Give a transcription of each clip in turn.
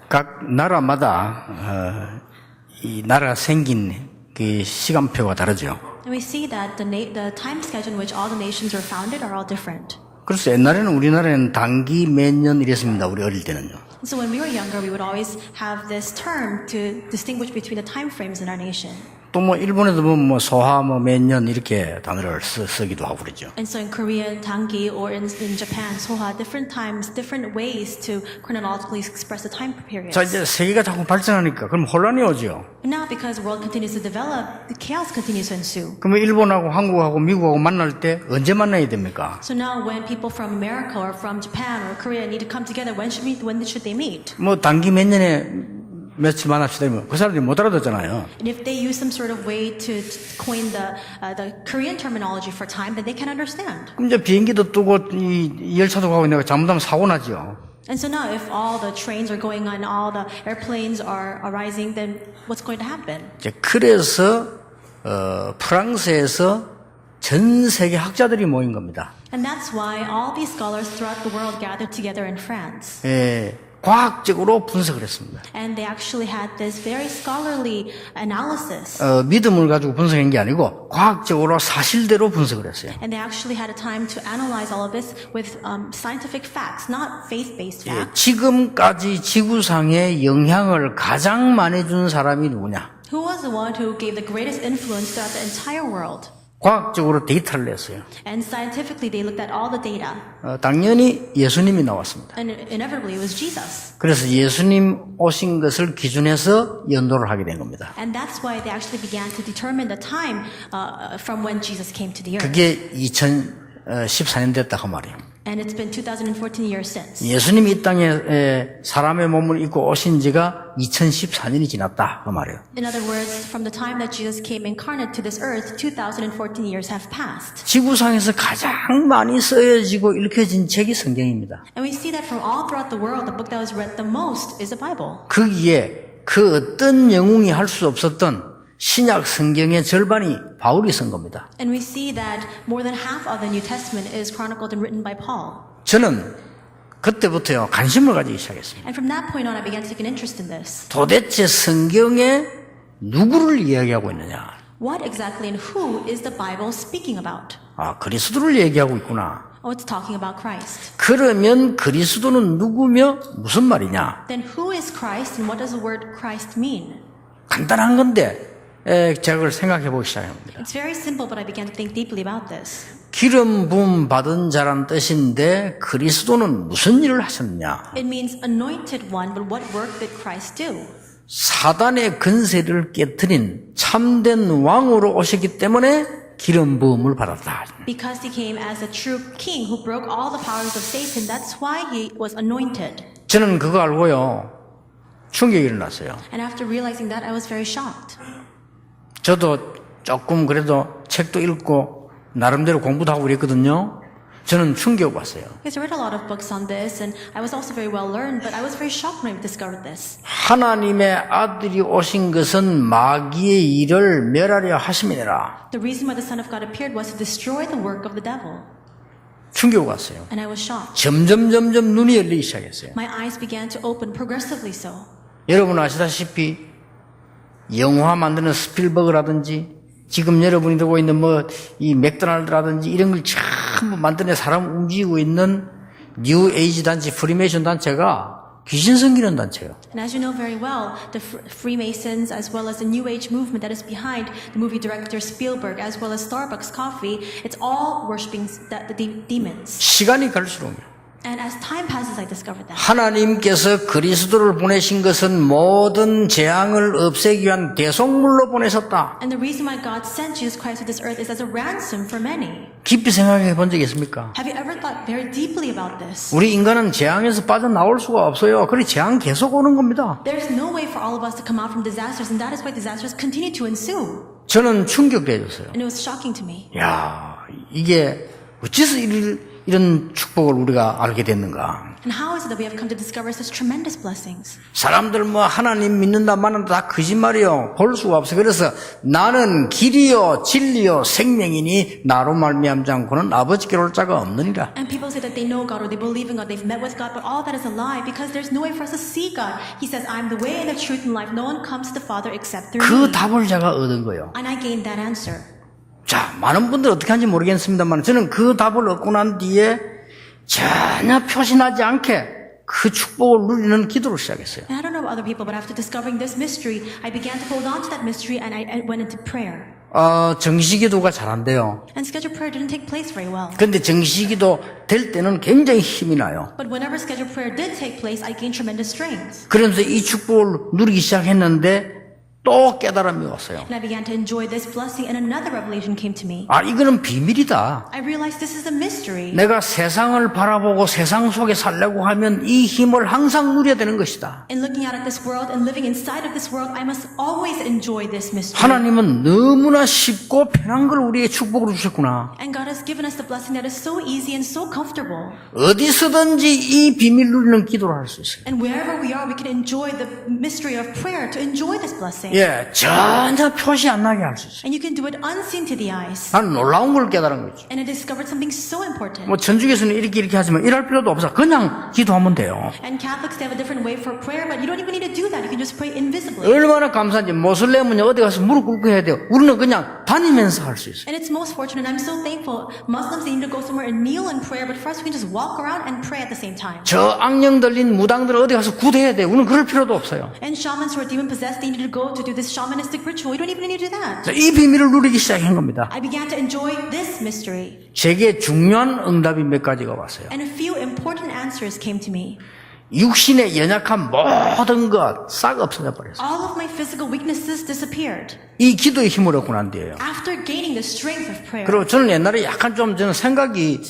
각 나라마다 이 나라가 생긴 그 시간표가 다르죠. And we see that the time schedule in which all the nations were founded are all different. 그래서 옛날에는 우리나라에는 단기 몇 년 이랬습니다. 우리 어릴 때는요. So when we were younger, we would always have this term to distinguish between the time frames in our nation. 또 뭐 일본에도 뭐 소하 뭐 몇 년 이렇게 단어를 쓰기도 하고 그러죠. And so in Korea, Dangi, or in Japan, Soha, different times, different ways to chronologically express the time periods. 자, 이제 세계가 자꾸 발전하니까 그럼 혼란이 오죠. And now because the world continues to develop, the chaos continues to ensue. 그러면 일본하고 한국하고 미국하고 만날 때 언제 만나야 됩니까? So now when people from America or from Japan or Korea need to come together, when should they meet? 뭐 단기 몇 년에 며칠 만납시다 그 사람들이 못 알아듣잖아요. And if they use some sort of way to coin the Korean terminology for time, then they can understand. 그럼 이제 비행기도 뜨고 이 열차도 가고 내가 잘못하면 사고 나죠. And so now if all the trains are going on, all the airplanes are arising, then what's going to happen? 이제 그래서 프랑스에서 전 세계 학자들이 모인 겁니다. And that's why all these scholars throughout the world gathered together in France. 과학적으로 분석을 했습니다. And they actually had this very scholarly analysis. 믿음을 가지고 분석한 게 아니고 과학적으로 사실대로 분석을 했어요. And they actually had a time to analyze all of this with scientific facts, not faith-based facts. 지금까지 지구상에 영향을 가장 많이 준 사람이 누구냐? Who was the one who gave the greatest influence throughout the entire world? 과학적으로 데이터를 냈어요. And scientifically, they looked at all the data. 당연히 예수님이 나왔습니다. And inevitably, it was Jesus. 그래서 예수님 오신 것을 기준해서 연도를 하게 된 겁니다. And that's why they actually began to determine the time from when Jesus came to the earth. 그게 2014년 됐다 그 말이에요. And it's been 2014 years since. 예수님이 이 땅에 사람의 몸을 입고 오신 지가 2014년이 지났다 그 말이에요. In other words, from the time that Jesus came incarnate to this earth, 2014 years have passed. 지구상에서 가장 많이 쓰여지고 읽혀진 책이 성경입니다. And we see that from all throughout the world, the book that was read the most is the Bible. 거기에 그 어떤 영웅이 할 수 없었던 신약 성경의 절반이 바울이 쓴 겁니다. And we see that more than half of the New Testament is chronicled and written by Paul. 저는 그때부터요 관심을 가지기 시작했습니다. And from that point on, I began to take an interest in this. 도대체 성경에 누구를 이야기하고 있느냐? What exactly and who is the Bible speaking about? 그리스도를 얘기하고 있구나. Oh, it's talking about Christ. 그러면 그리스도는 누구며 무슨 말이냐? Then who is Christ and what does the word Christ mean? 간단한 건데 제가 그걸 생각해 보기 시작합니다. It's very simple, but I began to think deeply about this. 기름 부음 받은 자란 뜻인데 그리스도는 무슨 일을 하셨느냐? It means anointed one, but what work did Christ do? 사단의 근세를 깨트린 참된 왕으로 오셨기 때문에 기름 부음을 받았다. Because he came as a true king who broke all the powers of Satan. That's why he was anointed. 저는 그거 알고요 충격이 일어났어요. And after realizing that, I was very shocked. 저도 조금 그래도 책도 읽고 나름대로 공부도 하고 그랬거든요. 저는 충격 왔어요. Because I read a lot of books on this, and I was also very well learned, but I was very shocked when I discovered this. 하나님의 아들이 오신 것은 마귀의 일을 멸하려 하심이니라. The reason why the Son of God appeared was to destroy the work of the devil. 충격 왔어요. And I was shocked. 점점 눈이 열리기 시작했어요. My eyes began to open progressively so. 여러분 아시다시피 영화 만드는 스필버그라든지 지금 여러분이 들고 있는 이 맥도날드라든지 이런 걸 전부 만드는 사람 움직이고 있는 뉴 에이지 단체, 프리메이션 단체가 귀신 섬기는 단체예요. And as you know very well, the Freemasons, as well as the New Age movement that is behind the movie director Spielberg, as well as Starbucks Coffee, it's all worshiping the demons. 시간이 갈수록 And as time passes, I discovered that. 하나님께서 그리스도를 보내신 것은 모든 재앙을 없애기 위한 대속물로 보내셨다. And the reason why God sent Jesus Christ to this earth is as a ransom for many. 깊이 생각해 본 적이 있습니까? Have you ever thought very deeply about this? 우리 인간은 재앙에서 빠져나올 수가 없어요. 그래 재앙 계속 오는 겁니다. There's no way for all of us to come out from disasters, and that is why disasters continue to ensue. 저는 충격되었어요. And it was shocking to me. 야, 이게 어째서 이런 축복을 우리가 알게 됐는가? And how is it that we have come to discover such tremendous blessings? 사람들 뭐 하나님 믿는다 말한다 다 거짓말이요. 볼 수가 없어. 그래서 나는 길이요 진리요 생명이니 나로 말미암지 않고는 아버지께로 올 자가 없느니라. And people say that they know God or they believe in God, they've met with God, but all that is a lie because there's no way for us to see God. He says, I'm the way and the truth and life. No one comes to the Father except through 그 me. 답을 제가 얻은 거예요. And I gained that answer. 자, 많은 분들 어떻게 하는지 모르겠습니다만 저는 그 답을 얻고 난 뒤에 전혀 표시나지 않게 그 축복을 누리는 기도를 시작했어요. And I don't know about other people, but after discovering this mystery, I began to hold on to that mystery and I went into prayer. 정시기도가 잘 안 돼요. And scheduled prayer didn't take place very well. 근데 정시기도 될 때는 굉장히 힘이 나요. But whenever scheduled prayer did take place, I gained tremendous strength. 그러면서 이 축복을 누리기 시작했는데 또 깨달음이 왔어요. And I began to enjoy this blessing and another revelation came to me. 이거는 비밀이다. I realized this is a mystery. 내가 세상을 바라보고 세상 속에 살려고 하면 이 힘을 항상 누려야 되는 것이다. In looking out at this world and living inside of this world, I must always enjoy this mystery. 하나님은 너무나 쉽고 편한 걸 우리에게 축복으로 주셨구나. And God has given us the blessing that is so easy and so comfortable. 어디서든지 이 비밀 누리는 기도를 할 수 있어요. And wherever we are, we can enjoy the mystery of prayer to enjoy this blessing. 전혀 표시 안 나게 할 수 있어요. And you can do it unseen to the eyes. 나는 놀라운 걸 깨달은 거죠. And I discovered something so important. 뭐 전주교에서는 이렇게 하지만 이럴 필요도 없어. 그냥 기도하면 돼요. And Catholics, they have a different way for prayer, but you don't even need to do that. You can just pray invisibly. 얼마나 감사한지 모슬렘은 어디 가서 무릎 꿇고 해야 돼요. 우리는 그냥 다니면서 할 수 있어요. And it's most fortunate. I'm so thankful. Muslims, they need to go somewhere and kneel in prayer, but for us, we can just walk around and pray at the same time. 저 악령 들린 무당들 어디 가서 구대해야 돼요. 우리는 그럴 필요도 없어요. And shamans who are demon possessed, they need to go to do this shamanistic ritual. We don't even need to do that. 자, 이 비밀을 누리기 시작한 겁니다. I began to enjoy this mystery. 제게 중요한 응답이 몇 가지가 왔어요. And a few important answers came to me. 육신의 연약한 모든 것 싹 없어져 버렸어요. All of my physical weaknesses disappeared. 이 기도의 힘을 얻고 난 뒤에요. After gaining the strength of prayer. 그리고 저는 옛날에 약간 좀 저는 생각이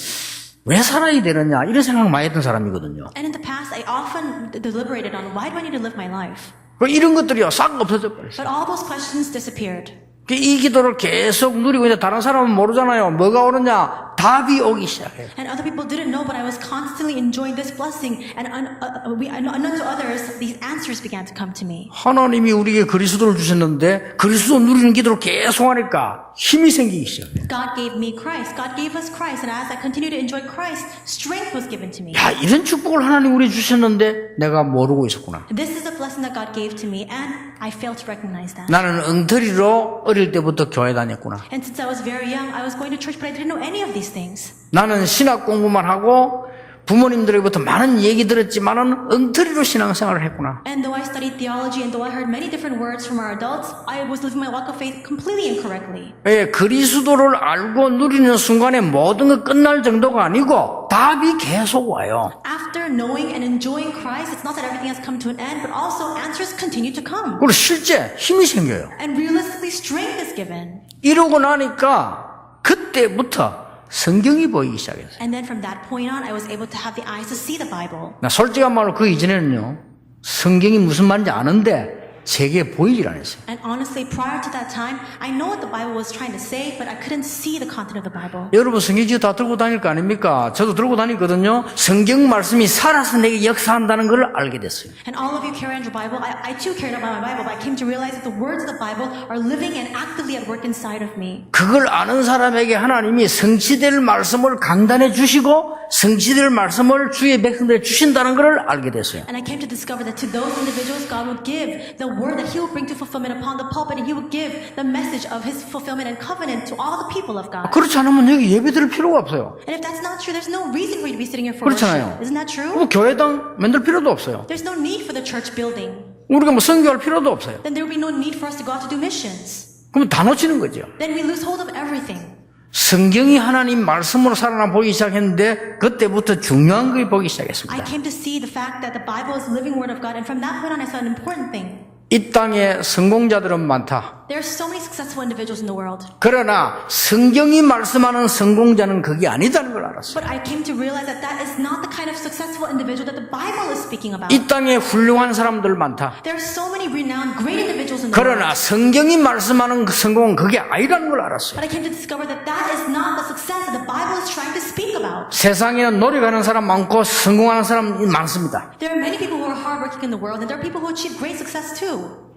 왜 살아야 되느냐 이런 생각 많이 했던 사람이거든요. And in the past, I often deliberated on why do I need to live my life? 이런 것들이요 싹 없어져 버렸어요. But all those questions disappeared. 이 기도를 계속 누리고 있는데 다른 사람은 모르잖아요. 뭐가 오느냐 답이 오기 시작해요. And other people didn't know, but I was constantly enjoying this blessing. And unknown to others, these answers began to come to me. 하나님이 우리에게 그리스도를 주셨는데 그리스도 누리는 기도를 계속 하니까 힘이 생기기 시작해요. God gave me Christ. God gave us Christ. And as I continued to enjoy Christ, strength was given to me. 야, 이런 축복을 하나님 우리 주셨는데 내가 모르고 있었구나. This is a blessing that God gave to me, and I failed to recognize that. 나는 엉터리로 어릴 때부터 교회 다녔구나. And since I was very young, I was going to church, but I didn't know any of these things. 나는 신학 공부만 하고 부모님들로부터 많은 얘기 들었지만은 엉터리로 신앙생활을 했구나. And though I studied theology and though I heard many different words from our adults, I was living my walk of faith completely incorrectly. 그리스도를 알고 누리는 순간에 모든 것 끝날 정도가 아니고 답이 계속 와요. After knowing and enjoying Christ, it's not that everything has come to an end, but also answers continue to come. 그리고 실제 힘이 생겨요. And realistically, strength is given. 이러고 나니까 그때부터 성경이 보이기 시작했어요. And then from that point on, I was able to have the eyes to see the Bible. 나 솔직한 말로 그 이전에는요 성경이 무슨 말인지 아는데 제게 보이질 않았어요. And honestly, prior to that time, I know what the Bible was trying to say, but I couldn't see the content of the Bible. 여러분 성경지 다 들고 다닐 거 아닙니까? 저도 들고 다니거든요. 성경 말씀이 살아서 내게 역사한다는 걸 알게 됐어요. And all of you carry on your Bible. I too carried on my Bible, but I came to realize that the words of the Bible are living and actively at work inside of me. 그걸 아는 사람에게 하나님이 성취될 말씀을 강단해 주시고 성취될 말씀을 주의 백성들에 주신다는 걸 알게 됐어요. And I came to discover that to those individuals, God would give the word that He will bring to fulfillment upon the pulpit, and He will give the message of His fulfillment and covenant to all the people of God. 그렇지 않으면 여기 예배 드릴 필요가 없어요. And if that's not true, there's no reason for you to be sitting here for 그렇잖아요. worship. Isn't that true? 뭐 교회당 만들 필요도 없어요. There's no need for the church building. 우리가 뭐 선교할 필요도 없어요. Then there will be no need for us to go out to do missions. 그러면 다 놓치는 거죠. Then we lose hold of everything. 성경이 하나님 말씀으로 살아나 보이기 시작했는데 그때부터 중요한 걸 보기 I 시작했습니다. came to see the fact that the Bible is the living word of God, and from that point on, I saw an important thing. 이 땅에 성공자들은 많다. There are so many successful individuals in the world. 그러나 성경이 말씀하는 성공자는 그게 아니다는 걸 알았어요. But I came to realize that that is not the kind of successful individual that the Bible is speaking about. 이 땅에 훌륭한 사람들 많다. There are so many renowned, great individuals in the 그러나 world. 성경이 말씀하는 그 성공은 그게 아니라는 걸 알았어요. But I came to discover that that is not the success that the Bible is trying to speak about. 세상에는 노력하는 사람 많고 성공하는 사람 많습니다. There are many people who are hardworking in the world, and there are people who achieve great success too.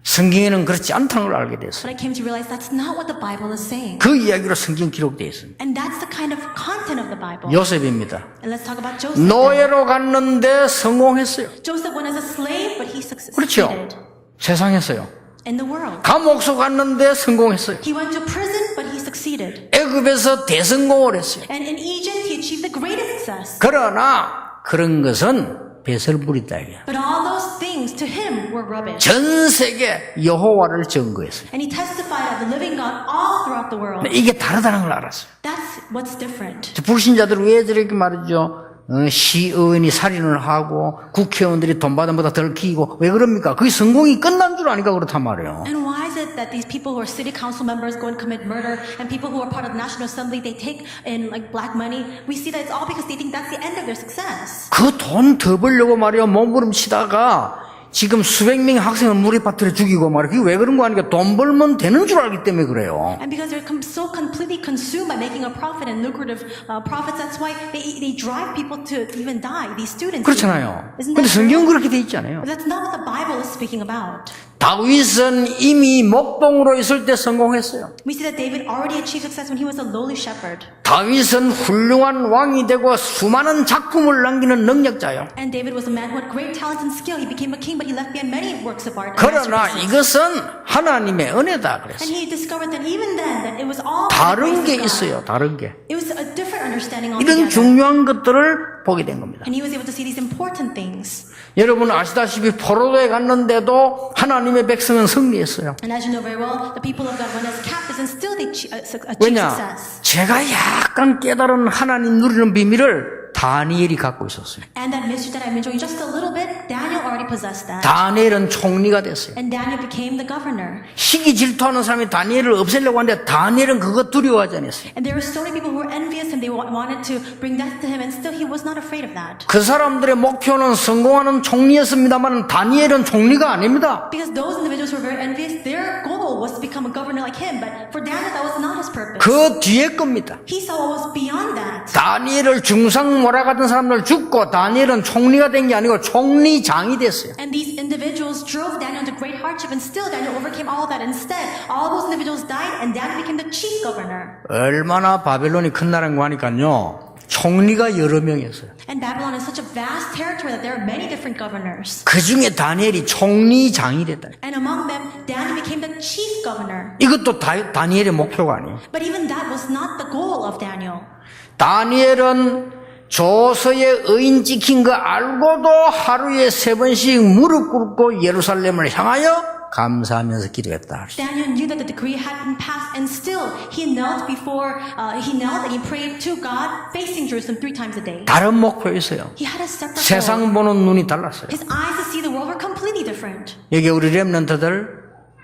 성경에는 그렇지 않다는 걸 알게 됐어요. But I came to realize that's not what the Bible is saying. 그 이야기로 성경 기록되어 있습니다. And that's the kind of content of the Bible. 요셉입니다. And let's talk about Joseph. 노예로 갔는데 성공했어요. Joseph went as a slave, but he 그렇죠. succeeded 세상에서요. in the world. 감옥소 갔는데 성공했어요. He went to prison, but he succeeded. 애굽에서 대성공을 했어요. And in Egypt, he achieved the greatest success. 그러나 그런 것은 배설물이다. But all those things to him were rubbish. 전 세계 여호와를 증거했어요. And he testified of the living God all throughout the world. 이게 다르다는 걸 알았어요. That's what's different. 불신자들 왜 저렇게 말이죠? 시의원이 살인을 하고 국회의원들이 돈 받은 보다 덜 키고 왜 그럽니까? 그게 성공이 끝난 줄 아니까 그렇단 말이에요. And why is it that these people who are city council members go and commit murder, and people who are part of the National Assembly, they take in like black money? We see that it's all because they think that's the end of their success. 그 돈 더 벌려고 말이야 몸부림치다가 지금 수백 명의 학생을 물에 빠뜨려 죽이고 말이야. 그게 왜 그런 거 아니까 돈 벌면 되는 줄 알기 때문에 그래요. And because they're so completely consumed by making a profit and lucrative profits, that's why they drive people to even die. These students. 그렇잖아요. Isn't 근데 that 성경은 true? 그렇게 돼 있잖아요. But that's not what the Bible is speaking about. 다윗은 이미 목동으로 있을 때 성공했어요. We see that David already achieved success when he was a lowly shepherd. 다윗은 훌륭한 왕이 되고 수많은 작품을 남기는 능력자요. And David was a man who had great talent and skill. He became a king, but he left behind many works of art. and 그러나 masterpieces. 이것은 하나님의 은혜다 And 그랬어요. he discovered that even then, that it was all 다른 게 by the grace of God. 있어요. 다른 게. It was a different understanding 이런 altogether. 중요한 것들을 보게 된 겁니다. And he was able to see these important things. 여러분 아시다시피 포로도에 갔는데도 하나님의 백성은 승리했어요. And as you know very well, the people of God went as captives and still they achieved 왜냐? success. 제가 약간 깨달은 하나님 누리는 비밀을 다니엘이 갖고 있었어요. And that mystery that I'm enjoying just a little bit, Daniel already possessed that. 다니엘은 총리가 됐어요. And Daniel became the governor. 시기 질투하는 사람이 다니엘을 없애려고 하는데 다니엘은 그거 두려워하지 않았어요. And there were so many people who were envious and they wanted to bring death to him, and still he was not afraid of that. 그 사람들의 목표는 성공하는 총리였습니다만 다니엘은 총리가 아닙니다. Because those individuals who were very envious, their goal was to become a governor like him. But for Daniel, that was not his purpose. 그 뒤에 겁니다. He saw what was beyond that. 다니엘을 중상 몰아가던 사람들 죽고 다니엘은 총리가 된 게 아니고 총리장이 됐어요. And these individuals drove Daniel into great hardship, and still Daniel overcame all of that. Instead, all those individuals died, and Daniel became the chief governor. 얼마나 바벨론이 큰 나라인가 하니까요. 총리가 여러 명이었어요. And Babylon is such a vast territory that there are many different governors. 그 중에 다니엘이 총리장이 됐다. And among them, Daniel became the chief governor. 이것도 다니엘의 목표가 아니에요. But even that was not the goal of Daniel. 다니엘은 조서에 의인 찍힌 거 알고도 하루에 3번씩 무릎 꿇고 예루살렘을 향하여 감사하면서 기도했다. Daniel knew that the decree had been passed, and still he knelt and he prayed to God, facing Jerusalem 3 times a day. 다른 목표였어요. He had a separate goal. 세상 보는 눈이 달랐어요. His eyes to see the world were completely different. 여기 우리 렘넌트들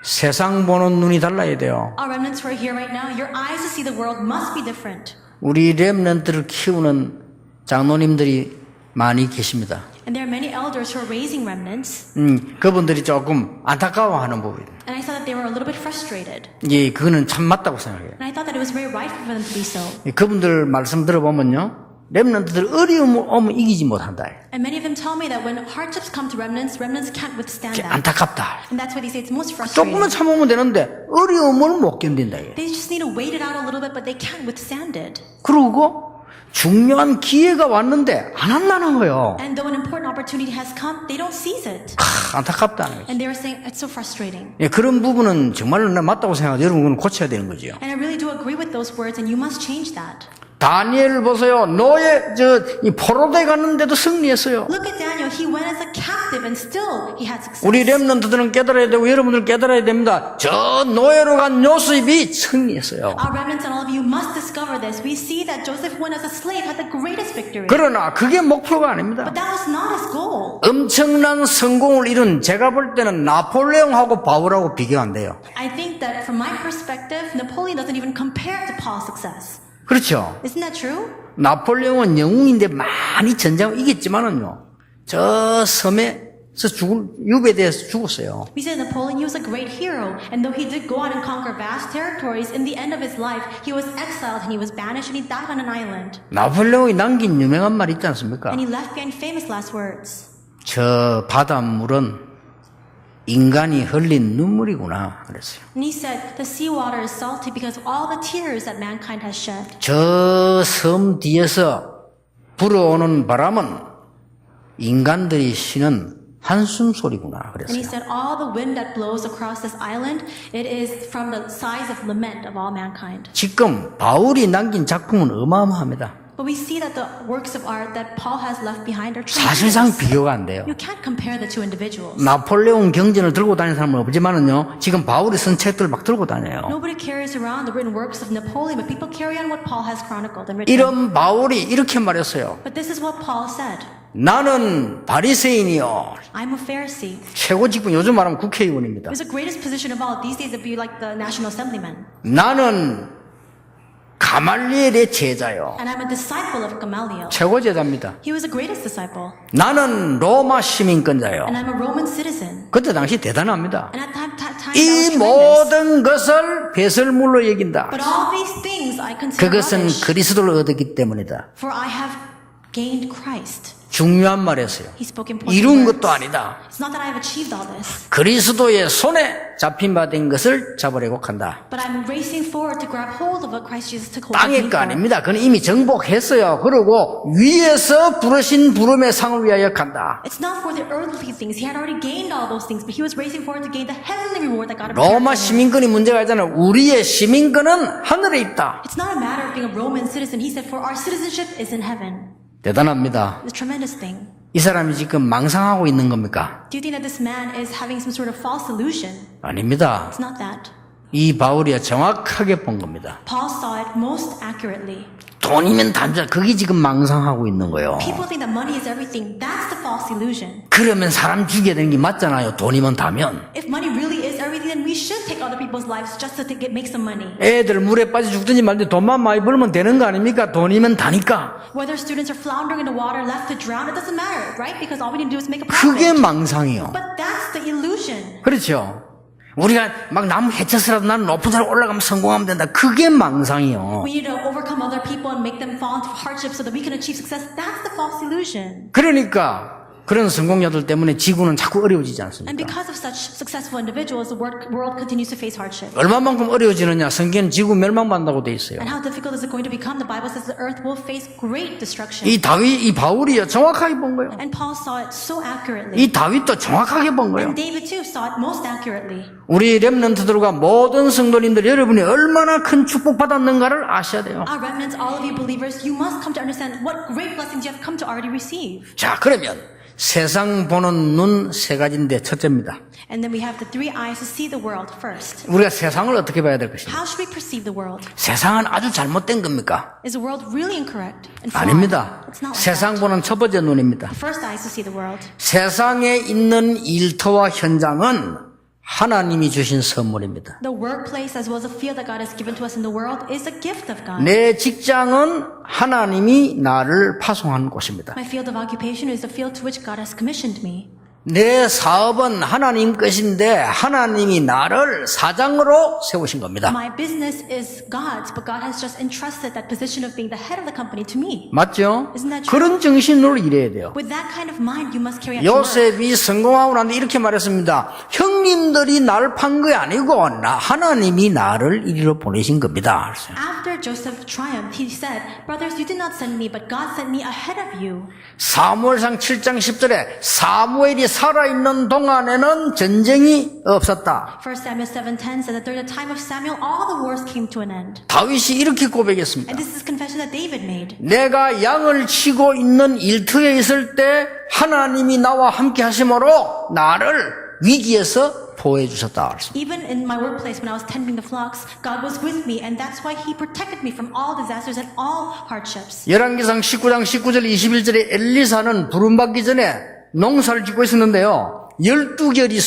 세상 보는 눈이 달라야 돼요. Our remnants who are here right now, your eyes to see the world must be different. 우리 렘넌트를 키우는 장로님들이 많이 계십니다. And there are many elders who are raising remnants, 그분들이 조금 안타까워하는 부분입니다. and I saw that they were a little bit frustrated. 예, 그거는 참 맞다고 생각해요. And I thought that it was very right for them to be so. 그분들 말씀 들어보면요. 렘넌트들 어려움 오면 이기지 못한다. And many of them tell me that when hardships come to remnants can't withstand that. 안타깝다. And that's why they say it's most frustrating. 조금만 참으면 되는데 어려움을 못 견딘다. They just need to wait it out a little bit, but they can't withstand it. 그리고 중요한 기회가 왔는데 안 한다는 거예요. And though an important opportunity has come, they don't seize it. 안타깝다는 거죠. And they were saying, it's so frustrating. 예, 그런 부분은 정말로 맞다고 생각해요. 여러분 그건 고쳐야 되는 거죠. And I really do agree with those words, and you must change that. 다니엘을 보세요. 이 포로대 갔는데도 승리했어요. Look at Daniel. He went as a captive and still he had success. 우리 렘넌트들은 깨달아야 되고 여러분들 깨달아야 됩니다. 저 노예로 간 요셉이 승리했어요. Our remnants and all of you must discover this. We see that Joseph went as a slave, had the greatest victory. 그러나 그게 목표가 아닙니다. But that was not his goal. 엄청난 성공을 이룬 제가 볼 때는 나폴레옹하고 바울하고 비교 안 돼요. I think that from my perspective, Napoleon doesn't even compare to Paul's success. 그렇죠. Isn't that true? 나폴레옹은 영웅인데 많이 전쟁을 이겼지만은요. 저 섬에서 유배돼서 죽었어요. We say Napoleon, he was a great hero. And though he did go out and conquer vast territories, in the end of his life, he was exiled and he was banished and he died on an island. 나폴레옹이 남긴 유명한 말이 있지 않습니까? And he left behind famous last words. 저 바닷물은 인간이 흘린 눈물이구나 그랬어요. And he said, the seawater is salty because of all the tears that mankind has shed. 저 섬 뒤에서 불어오는 바람은 인간들이 쉬는 한숨 소리구나 And he 그랬어요. said, all the wind that blows across this island, it is from the sighs of lament of all mankind. 지금 바울이 남긴 작품은 어마어마합니다. But we see that the works of art that Paul has left behind are 사실상 tremendous. 비교가 안 돼요. You can't compare the two individuals. 나폴레옹 경전을 들고 다니는 사람은 없지만은요, 지금 바울이 쓴 책들을 막 들고 다녀요. Nobody carries around the written works of Napoleon, but people carry on what Paul has chronicled and written. 이런 바울이 이렇게 말했어요. But this is what Paul said. 나는 바리새인이요. I'm a Pharisee. 최고 직분 요즘 말하면 국회의원입니다. It's the greatest position of all. These days it'd be like the National Assemblyman. 나는 가말리엘의 제자요. And I'm a disciple of Gamaliel. 최고 제자입니다. He was the greatest disciple. 나는 로마 시민권자요. And I'm a Roman citizen. 그때 당시 대단합니다. And at that time, 이 that was tremendous. 모든 것을 배설물로 여긴다. But all these things I consider 그것은 rubbish, 그리스도를 얻었기 때문이다. for I have gained Christ. 중요한 말이었어요. He spoke important 이룬 words. 것도 아니다. It's not that I have achieved all this, 그리스도의 손에 잡힌 바 된 것을 잡으려고 한다. but I'm racing forward to grab hold of what Christ Jesus took hold of 땅의 me 거 for. 아닙니다. 그는 이미 정복했어요. 그러고 위에서 부르신 부름의 상을 위하여 간다. It's not for the earthly things. He had already gained all those things, but he was racing forward to gain the heavenly reward that God had prepared 로마 for him. 시민권이 문제가 아니잖아요. 우리의 시민권은 하늘에 있다. It's not a matter of being a Roman citizen. He said, for our citizenship is in heaven. 대단합니다. It's a tremendous thing. 이 사람이 지금 망상하고 있는 겁니까? Do you think that this man is having some sort of false illusion? 아닙니다. It's not that. 이 바울이 정확하게 본 겁니다. Paul saw it most accurately. 돈이면 단자. 그게 지금 망상하고 있는 거예요. People think that money is everything. That's the false illusion. 그러면 사람 죽여야 되는 게 맞잖아요. 돈이면 다면. If money really is everything, then we should take other people's lives just to make some money. 애들 물에 빠져 죽든지 말든지 돈만 많이 벌면 되는 거 아닙니까? 돈이면 다니까. Whether students are floundering in the water, left to drown, it doesn't matter, right? Because all we need to do is make a 그게 profit. 망상이요. But that's the illusion. 그렇죠. 우리가 막 남 해쳐서라도 나는 높은 산에 올라가면 성공하면 된다. 그게 망상이요. We need to overcome other people and make them fall into hardship so that we can achieve success. That's the false illusion. 그러니까 그런 성공자들 때문에 지구는 자꾸 어려워지지 And 않습니까? because of such successful individuals, the world continues to face hardship. 얼마만큼 어려워지느냐? 성경은 지구 멸망받는다고 돼 있어요. And how difficult is it going to become? The Bible says the earth will face great destruction. 이 바울이요 정확하게 본 거예요. And Paul saw it so accurately. 이 다윗도 정확하게 본 거예요. And David too saw it most accurately. 우리 렘넌트들과 모든 성도님들 여러분이 얼마나 큰 축복받았는가를 아셔야 돼요. Our remnants, all of you believers, you must come to understand what great blessings you have come to already receive. 자, 그러면 세상 보는 눈 세 가지인데 첫째입니다. And then we have the three eyes to see the world first. 우리가 세상을 어떻게 봐야 될 것인가? How should we perceive the world? 세상은 아주 잘못된 겁니까? Is the world really incorrect and flawed? 아닙니다. It's not like 세상 that. 보는 첫 번째 눈입니다. The first eyes to see the world. 세상에 있는 일터와 현장은 하나님이 주신 선물입니다. The workplace as well as the field that God has given to us in the world is a gift of God. 내 직장은 하나님이 나를 파송한 곳입니다. My field of occupation is the field to which God has commissioned me. 내 사업은 하나님 것인데 하나님이 나를 사장으로 세우신 겁니다. My business is God's, but God has just entrusted that position of being the head of the company to me. 맞죠? Isn't that true? 그런 정신으로 일해야 돼요. With that kind of mind, you must carry out your work. 요셉이 성공하고 나는데 이렇게 말했습니다. 형님들이 나를 판 게 아니고 하나님이 나를 이리로 보내신 겁니다. After Joseph triumphed, he said, "Brothers, you did not send me, but God sent me ahead of you." 사무엘상 7장 10절에 사무엘이 살아있는 동안에는 전쟁이 없었다. 1 Samuel 7:10 says that during the time of Samuel, all the wars came to an end. 다윗이 이렇게 고백했습니다. And this is a confession that David made. 내가 양을 치고 있는 일터에 있을 때 하나님이 나와 함께 하심으로 나를 위기에서 보호해 주셨다. Even in my workplace when I was tending the flocks, God was with me, and that's why He protected me from all disasters and all hardships. 열왕기상 19장 19절 21절에 엘리사는 부름받기 전에 농사를 짓고 있었는데요. 12결이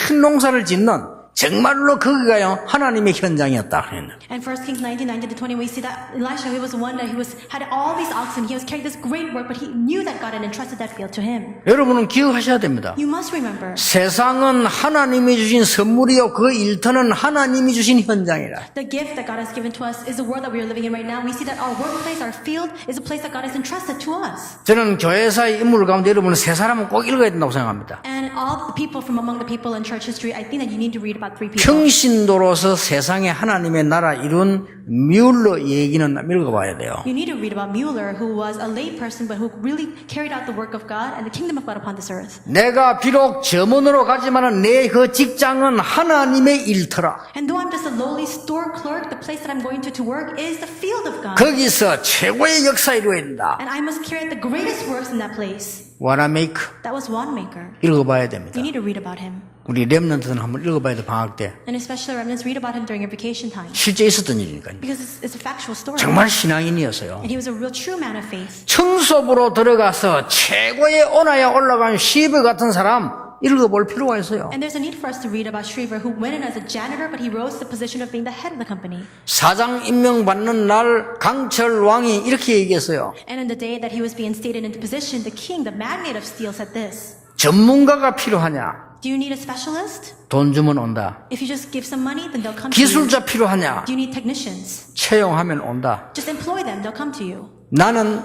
큰 농사를 짓는 정말로 거기가요 하나님의 현장이었다. And 1 Kings 19:19-20, we see that Elisha, he was one that had all these oxen, he was carrying this great work, but he knew that God had entrusted that field to him. 여러분은 기억하셔야 됩니다. You must remember, 세상은 하나님이 주신 선물이요 그 일터는 하나님이 주신 현장이라. the gift that God has given to us is the world that we are living in right now. We see that our workplace, our field, is a place that God has entrusted to us. 저는 교회사의 인물 가운데 여러분은 세 사람은 꼭 읽어야 된다고 생각합니다. And all the people from among the people in church history, I think that you need to read about three people. 평신도로서 세상에 하나님의 나라 이룬 뮬러 얘기는 읽어봐야 돼요. You need to read about Mueller, who was a lay person, but who really carried out the work of God and the kingdom of God upon this earth. 내가 비록 점원으로 가지만은 내 그 직장은 하나님의 일터라. And though I'm just a lowly store clerk, the place that I'm going to work is the field of God. 거기서 최고의 역사 이루어진다. And I must carry out the greatest works in that place. 와나메이커 That was Wanamaker. 읽어봐야 됩니다. You need to read about him. 우리 렘넌트는 한번 읽어봐야 돼 방학 때. And especially remnants, read about him during your vacation time. 실제 있었던 일이니까요. Because it's a factual story. 정말 신앙인이었어요. And he was a real true man of faith. 청소부로 들어가서 최고의 온화에 올라간 시브 같은 사람 읽어볼 필요가 있어요. And there's a need for us to read about Shriver, who went in as a janitor, but he rose to the position of being the head of the company. 사장 임명받는 날 강철 왕이 이렇게 얘기했어요. And in the day that he was being instated into position, the king, the magnate of steel, said this: 전문가가 필요하냐? Do you need a specialist? 돈 주면 온다. If you just give some money, then they'll come to you. 기술자 필요하냐? Do you need technicians? 채용하면 온다. Just employ them, they'll come to you. 나는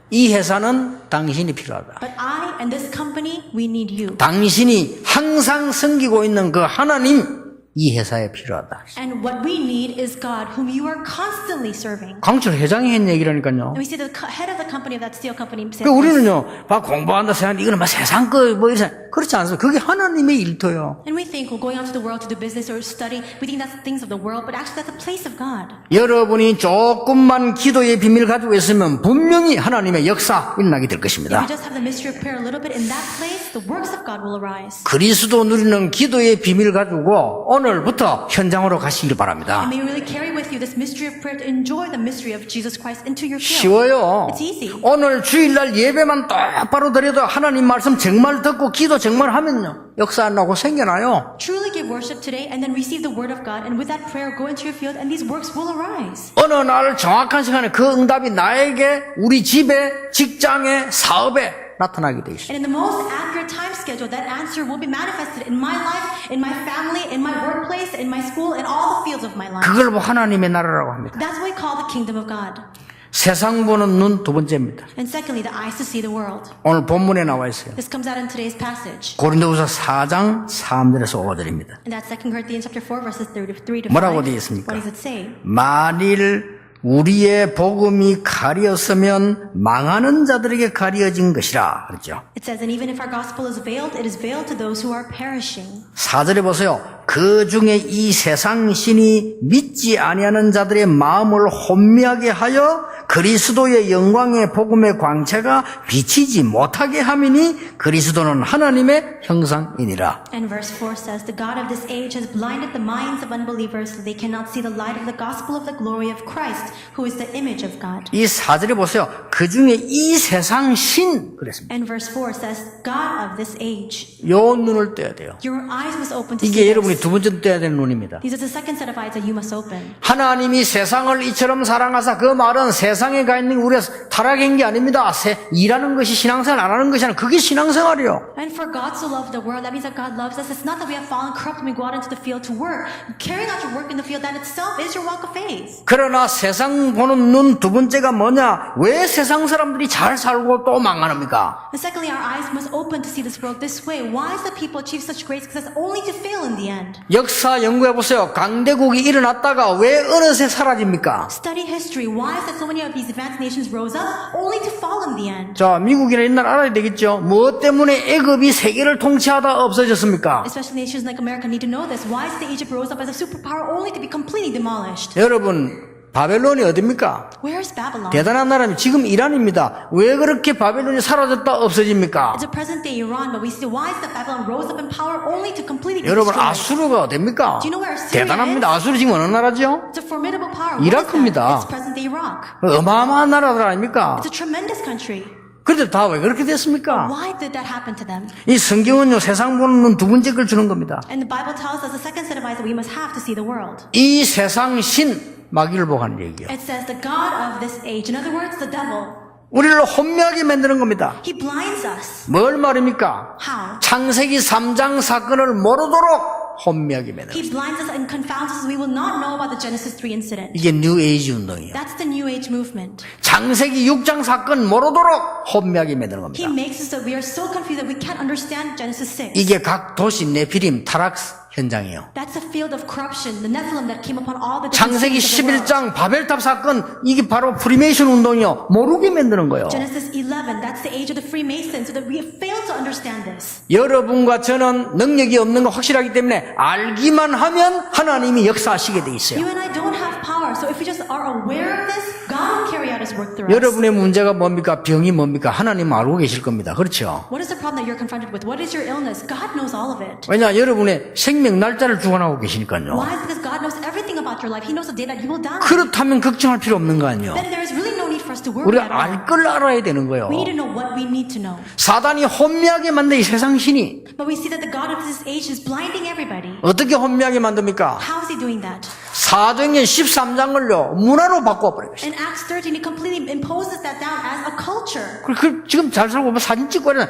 이 회사는 당신이 필요하다. But I and this company, we need you. 당신이 항상 섬기고 있는 그 하나님 이 회사에 필요하다. And what we need is God, whom you are constantly serving. 강철 회장이 했 얘기라니까요. And we see the head of the company of that steel company said 그 this. 우리는요, 막 공부한다 생각하는데 이거는 막 세상 거 뭐 이런 그렇지 않습니다. 그게 하나님의 일터요. And we think, well, going out to the world to do business or study, we think that's things of the world, but actually that's a place of God. 여러분이 조금만 기도의 비밀 가지고 있으면 분명히 하나님의 역사 일어나게 될 If 것입니다. you just have the mystery of prayer a little bit in that place, the works of God will arise. 그리스도 누리는 기도의 비밀 가지고 오늘부터 현장으로 가시길 바랍니다. And may you really carry with you this mystery of prayer to enjoy the mystery of Jesus Christ into your field. 쉬워요. It's easy. 오늘 주일날 예배만 똑바로 드려도 하나님 말씀 정말 듣고 기도 정말 하면요. 역사 안 나고 생겨나요. Truly give worship today and then receive the word of God, and with that prayer go into your field and these works will arise. 어느 날 정확한 시간에 그 응답이 나에게, 우리 집에, 직장에, 사업에 나타나게 되어 있습니다. And in the most accurate time schedule, that answer will be manifested in my life, in my family, in my workplace, in my school, in all the fields of my life. 그걸 뭐 하나님의 나라라고 합니다. That's what we call the kingdom of God. 세상 보는 눈 두 번째입니다. And secondly, the eyes to see the world. 오늘 본문에 나와 있어요. This comes out in today's passage. 고린도후서 4장 3절에서 5절입니다. And that's 2 Corinthians chapter 4, verses 3 to 5. 뭐라고 되어 있습니까? What does it say? 만일 우리의 복음이 가려졌으면 망하는 자들에게 가려진 것이라 그랬죠. It says, and even if our gospel is veiled, it is veiled to those who are perishing. 4절에 보세요. 그 중에 이 세상 신이 믿지 아니하는 자들의 마음을 혼미하게 하여 그리스도의 영광의 복음의 광채가 비치지 못하게 함이니 그리스도는 하나님의 형상이니라. And verse 4 says, the God of this age has blinded the minds of unbelievers so they cannot see the light of the gospel of the glory of Christ, who is the image of God. 이 4절에 보세요. 그 중에 이 세상 신 그랬습니다. And verse 4 says, God of this age. 요 눈을 떼야 돼요. Your eyes must open to 이게 see 여러분이 this. 두 번째 떼야 되는 눈입니다. These are the second set of eyes that you must open. 하나님이 세상을 이처럼 사랑하사 그 말은 세상에 가 있는 우리가 타락한 게 아닙니다. 일하는 것이 신앙생활 안 하는 것이 아니라 그게 신앙생활이요. And for God so loved the world, that means that God loves us. It's not that we have fallen corrupt and we go out into the field to work. Carrying out your work in the field, that itself is your walk of faith. 그러나 세상 보는 눈 두 번째가 뭐냐? 왜 세상 사람들이 잘 살고 또 망하는가? And secondly, our eyes must open to see this world this way. Why is the people achieve such great success only to fail in the end? understand. 역사 연구해 보세요. 강대국이 일어났다가 왜 어느새 사라집니까? Study history. Why is that so many of these advanced nations rose up only to fall in the end? 자, 미국이나 옛날 알아야 되겠죠. 무엇 때문에 애굽이 세계를 통치하다 없어졌습니까? Especially nations like America need to know this. Why is the Egypt rose up as a superpower only to be completely demolished? 여러분, 바벨론이 어딥니까? Where is Babylon? 대단한 나라입니다. 지금 이란입니다. 왜 그렇게 바벨론이 사라졌다 없어집니까? It's a present-day Iran, but we see why is that Babylon rose up in power only to completely be 여러분, destroyed? 아수르가 어딥니까? Do you know where Syria 대단합니다. 아수르 지금 어느 나라죠? It's a formidable power. 이라크입니다. What is that? It's present-day Iraq. 어마어마한 나라들 아닙니까? It's a tremendous country. 그런데 다 왜 그렇게 됐습니까? Why did that happen to them? 이 성경은요, 세상 보는 눈 두 번째 걸 주는 겁니다. And the Bible tells us the second set of eyes that we must have to see the world. 이 세상 신, 마귀를 보하는 얘기예요. It says the God of this age. In other words, the devil. 우리를 혼미하게 만드는 겁니다. He blinds us. 뭘 말입니까? How? 창세기 3장 사건을 모르도록 혼미하게 만드는 He blinds us and confounds us. We will not know about the Genesis 3 incident. 이게 뉴 에이지 운동이에요. That's the New Age movement. 창세기 6장 사건 모르도록 혼미하게 만드는 He 겁니다. makes us that we are so confused that we can't understand Genesis 6. 이게 각 도시 네피림 타락 현장이에요. That's a field of corruption, the Nephilim that came upon all the different 창세기 cities of the world. 11장 바벨탑 사건 이게 바로 프리메이션 운동이요. 모르게 만드는 거예요. Genesis 11, that's the age of the Freemasons, so that we have failed to understand this. 여러분과 저는 능력이 없는 거 확실하기 때문에 알기만 하면 하나님이 역사하시게 돼 있어요. You and I don't have power, so if we just are aware of this, God will carry out His work through us. 여러분의 문제가 뭡니까? 병이 뭡니까? 하나님은 알고 계실 겁니다. 그렇죠? What is the problem that you're confronted with? What is your illness? God knows all of it. 왜냐? 여러분의 생명 날짜를 주관하고 계시니까요. Why? Because God knows everything about your life. He knows the day that you will die. 그렇다면 걱정할 필요 없는 거 아니에요. Then there is really no need for us to worry 우리가 at all. 알 걸 알아야 되는 거예요. We need to know what we need to know. 사단이 혼미하게 만든 이 세상 신이 But we see that the God of this age is blinding everybody. 어떻게 혼미하게 만듭니까? How is He doing that? 사도행전 13장을요 문화로 바꿔버려요. In Acts 13, He completely imposes that down as a culture. 지금 잘 살고 보면 사진 찍고 이러는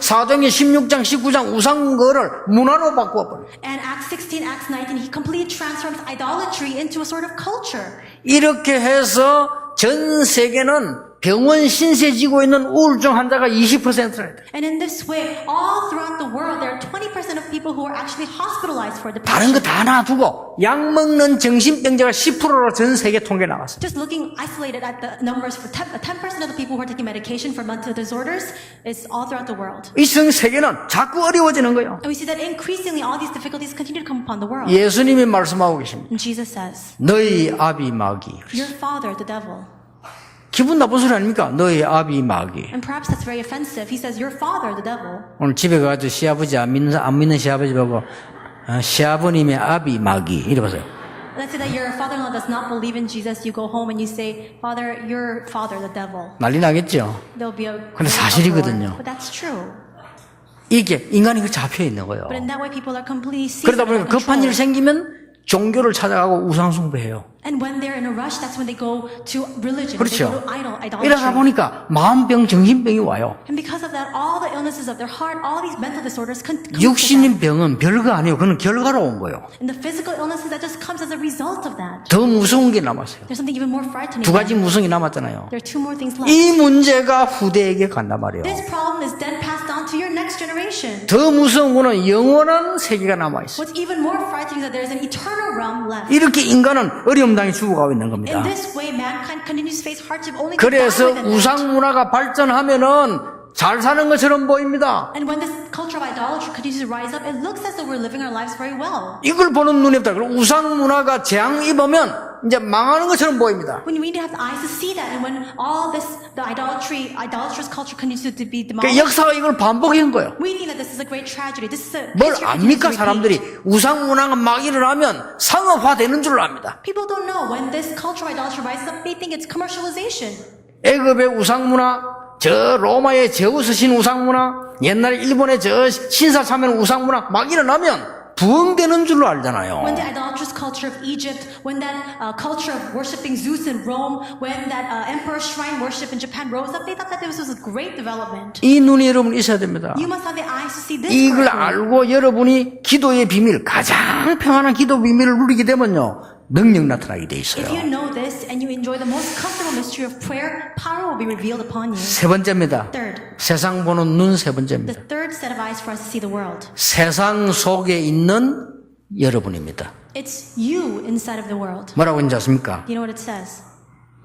사도행전 16장 19장 우상거를 문화로 바꿔버려요. And Acts 16, Acts 19, He completely transforms idolatry into a sort of culture. 이렇게 해서 전 세계는 병원 신세 지고 있는 우울증 환자가 20%라 했다. And in this way, all throughout the world, there are 20% of people who are actually hospitalized for 다른 depression. 거 다 놔두고 약 먹는 정신병자가 10%로 전 세계 통계 나왔어요. Just looking isolated at the numbers for 10% of the people who are taking medication for mental disorders is all throughout the world. 이 전 세계는 자꾸 어려워지는 거예요. And we see that increasingly all these difficulties continue to come upon the world. 예수님이 말씀하고 계십니다. And Jesus says, 너희 아비 마귀. your father, the devil. 기분 나쁜 소리 아닙니까? 너희 아비 마귀. And perhaps that's very offensive. He says, your father, the devil. 오늘 집에 가가지고 시아버지 안 믿는 시아버지 보고 시아버님의 아비 마귀 이래보세요. Let's say that your father-in-law does not believe in Jesus. You go home and you say, Father, your father, the devil. 난리 나겠죠. There'll be a 근데 사실이거든요. But that's true. 이게 인간이 그 잡혀 있는 거예요. But in that way, people are completely seized 그러다 by 보니까 급한 일 control. 생기면 종교를 찾아가고 우상숭배해요. And when they're in a rush, that's when they go to religion. 그렇죠. They go to idolatry. 이러다 보니까 마음병, 정신병이 와요. And because of that, all the illnesses of their heart, all these mental disorders come to them. 육신인 병은 별거 아니에요. 그건 결과로 온 거예요. And the physical illnesses, that just comes as a result of that. 더 무서운 게 남았어요. There's something even more frightening. 두 가지 무성이 남았잖아요. There are two more things left. 이 문제가 후대에게 간단 말이에요. This problem is then passed on to your next generation. 더 무서운 거는 영원한 세계가 남아있어요. What's even more frightening is that there is an eternal realm left. 이렇게 인간은 어려움 당해 죽어가고 있는 겁니다. In this way, mankind continues to face hardship only to die 그래서 within that. 우상 문화가 발전하면은 잘 사는 것처럼 보입니다. And when this culture of idolatry continues to rise up, it looks as though we're living our lives very well. 이걸 보는 눈이 없다. 그리고 우상 문화가 재앙 입으면 이제 망하는 것처럼 보입니다. When we need to have the eyes to see that, and when all this, the idolatrous culture continues to be 그러니까 demolished, 역사가 이걸 반복한 거예요. we think that this is a great tragedy. This is a 뭘 history continues 압니까 to 사람들이 repeat. 우상 문화가 막 일어나면 상업화되는 줄 압니다. People don't know when this culture of idolatry rises up, they think it's commercialization. 애굽의 우상 문화, 저 로마의 제우스 신 우상 문화, 옛날 일본의 저 신사 참여는 우상 문화 막 일어나면 부흥되는 줄로 알잖아요. When the idolatrous culture of Egypt, when that culture of worshiping Zeus in Rome, when that emperor shrine worship in Japan rose up, they thought that this was a great development. 이 눈이 여러분 있어야 됩니다. You must have the eyes to see this 이걸 correctly. 알고 여러분이 기도의 비밀, 가장 평안한 기도 비밀을 누리게 되면요. 능력 나타나게 돼 있어요. If you know this and you enjoy the most comfortable mystery of prayer, power will be revealed upon you. 세 번째입니다. Third, 세상 보는 눈 세 the 번째입니다. third set of eyes for us to see the world. 세상 속에 있는 여러분입니다. It's you inside of the world. 뭐라고 했는지 아십니까? You know what it says?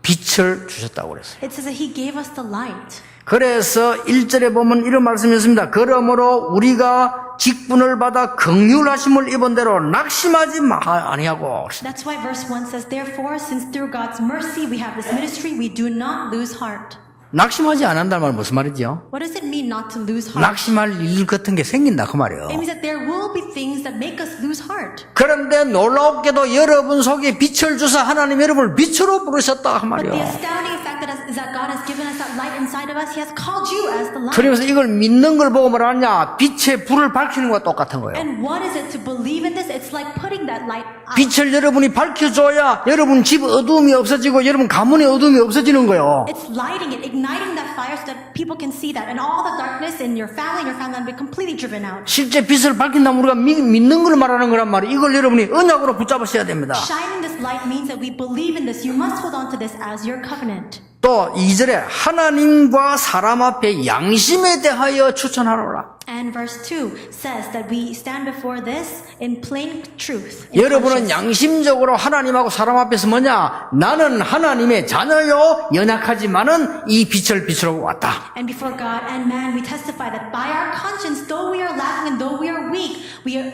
빛을 주셨다고 그랬어요. It says that He gave us the light. 그래서 1절에 보면 이런 말씀이었습니다. 그러므로 우리가 직분을 받아 긍휼하심을 입은 대로 낙심하지 아니하고. That's why verse 1 says, therefore, since through God's mercy we have this ministry, we do not lose heart. 낙심하지 않는다는 말은 무슨 말이죠? What does it mean not to lose heart? 낙심할 일 같은 게 생긴다 그 말이에요. It means that there will be things that make us lose heart. 그런데 놀랍게도 여러분 속에 빛을 주사 하나님 여러분을 빛으로 부르셨다 그 But the 말이에요. astounding fact is that God has given us that light inside of us. He has called you as the light. 그러면서 이걸 믿는 걸 보고 말하냐? 빛의 불을 밝히는 것과 똑같은 거예요. And what is it to believe in this? It's like putting that light out. 빛을 여러분이 밝혀줘야 여러분 집 어두움이 없어지고 여러분 가문의 어두움이 없어지는 거예요. It's lighting it, igniting that fire so that people can see that. And all the darkness in your family will be completely driven out. 실제 빛을 밝힌다면 우리가 믿는 걸 말하는 거란 말이에요. 이걸 여러분이 언약으로 붙잡으셔야 됩니다. Shining this light means that we believe in this. You must hold on to this as your covenant. 또 2절에 하나님과 사람 앞에 양심에 대하여 추천하노라. And verse 2 says that we stand before this in plain truth. in 여러분은 conscience. 양심적으로 하나님하고 사람 앞에서 뭐냐? 나는 하나님의 자녀요 연약하지만은 이 빛을 비추러 왔다. And before God and man, we testify that by our conscience, though we are lacking and though we are weak,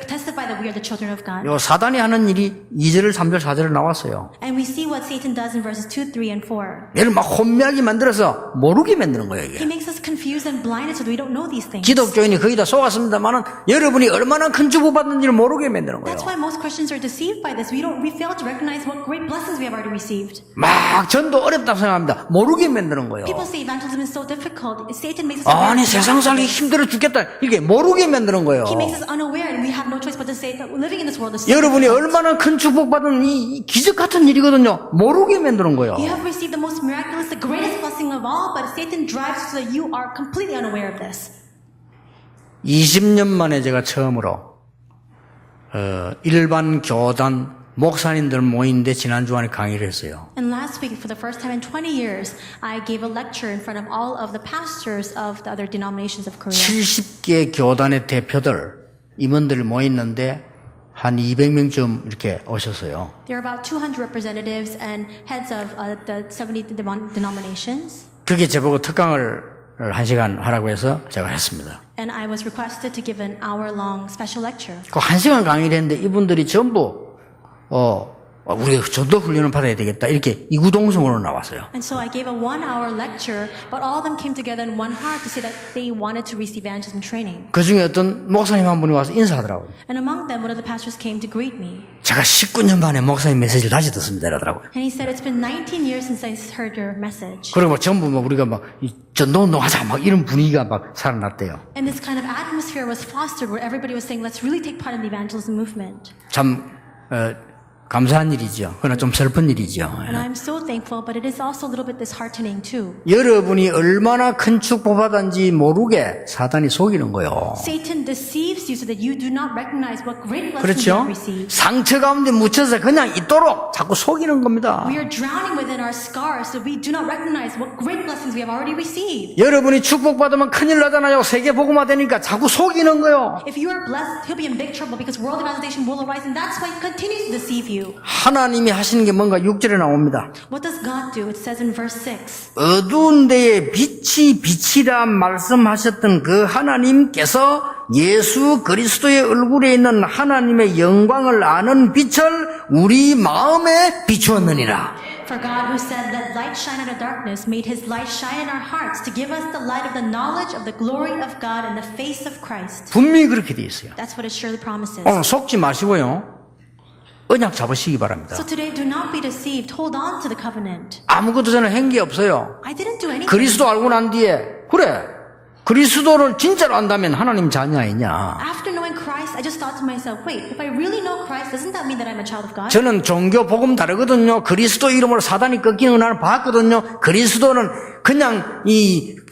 testify that we are the children of God. 요 사단이 하는 일이 2절, 3절, 4절에 나왔어요. And we see what Satan does in verses 2, 3, and 4. 얘를 막 혼미하게 만들어서 모르게 만드는 거예요, He 이게. makes us confused and blinded so that we don't know these things. 기독교인이 거의 다 속았습니다만은 여러분이 얼마나 큰 축복받는지를 모르게 만드는 거예요. That's why most Christians are deceived by this. We fail to recognize what great blessings we have already received. 막 전도 어렵다고 생각합니다. 모르게 만드는 거예요. People say evangelism is so difficult. Satan makes us 아니 aware. 세상 살기 힘들어 죽겠다. 이게 모르게 만드는 거예요. He makes us unaware and we have no choice but to say that living in this world is so 여러분이 difficult. 얼마나 큰 축복받은 이 기적 같은 일이거든요. 모르게 만드는 거예요. You have received the most miraculous, the greatest blessing of all, but Satan drives so that you are completely unaware of this. 20년 만에 제가 처음으로 일반 교단 목사님들 모이는데 지난 주간에 강의를 했어요. And last week, for the first time in 20 years, I gave a lecture in front of all of the pastors of the other denominations of Korea. 70개 교단의 대표들 임원들 모였는데 한 200명쯤 이렇게 오셨어요. There are about 200 representatives and heads of the 70 denominations. 그게 저보고 특강을 1시간 하라고 해서 제가 했습니다. And I was requested to give an hour-long special lecture. 그 1시간 강의를 했는데 이분들이 전부 우리가 전도 훈련을 받아야 되겠다 이렇게 이구동성으로 나왔어요. And so I gave a 1-hour lecture, but all of them came together in one heart to say that they wanted to receive evangelism training. 그 중에 어떤 목사님 한 분이 와서 인사하더라고요. And among them, one of the pastors came to greet me. 제가 19년 만에 목사님 메시지를 다시 듣습니다 이러더라고요. And he said, it's been 19 years since I heard your message. 그리고 막 전부 막 우리가 막 전도운동 하자 막 이런 분위기가 막 살아났대요. And this kind of atmosphere was fostered where everybody was saying, let's really take part in the evangelism movement. 참 감사한 일이죠. 그러나 좀 슬픈 일이죠. And I'm so thankful, but it is also a little bit disheartening too. 여러분이 얼마나 큰 축복받았는지 모르게 사단이 속이는 거예요. Satan deceives you so that you do not recognize what great blessings you 그렇죠? have received. 상처 가운데 묻혀서 그냥 있도록 자꾸 속이는 겁니다. We are drowning within our scars so we do not recognize what great blessings we have already received. 여러분이 축복받으면 큰일 나잖아요. 세계 복음화 되니까 자꾸 속이는 거예요. If you are blessed, he'll be in big trouble because world evangelization will arise and that's why he continues to deceive you. 하나님이 하시는 게 뭔가 6절에 나옵니다. What does God do? It says in verse 6. 어두운 데에 빛이 빛이라 말씀하셨던 그 하나님께서 예수 그리스도의 얼굴에 있는 하나님의 영광을 아는 빛을 우리 마음에 비추었느니라. For God who said, let light shine out of darkness, made his light shine in our hearts to give us the light of the knowledge of the glory of God in the face of Christ. 분명히 그렇게 돼 있어요. That's what it surely promises. 오늘 속지 마시고요. 언약 잡으시기 바랍니다. So today, do not be deceived. Hold on to the covenant. 아무것도 저는 한 게 없어요. I didn't do anything. 그리스도 알고 난 뒤에 그래 그리스도를 진짜로 안다면 하나님 자녀 아니냐. After knowing Christ, I just thought to myself, wait, if I really know Christ, doesn't that mean that I'm a child of God? 저는 종교 복음 다르거든요. 그리스도 이름으로 사단이 꺾이는 날 봤거든요. 그리스도는 그냥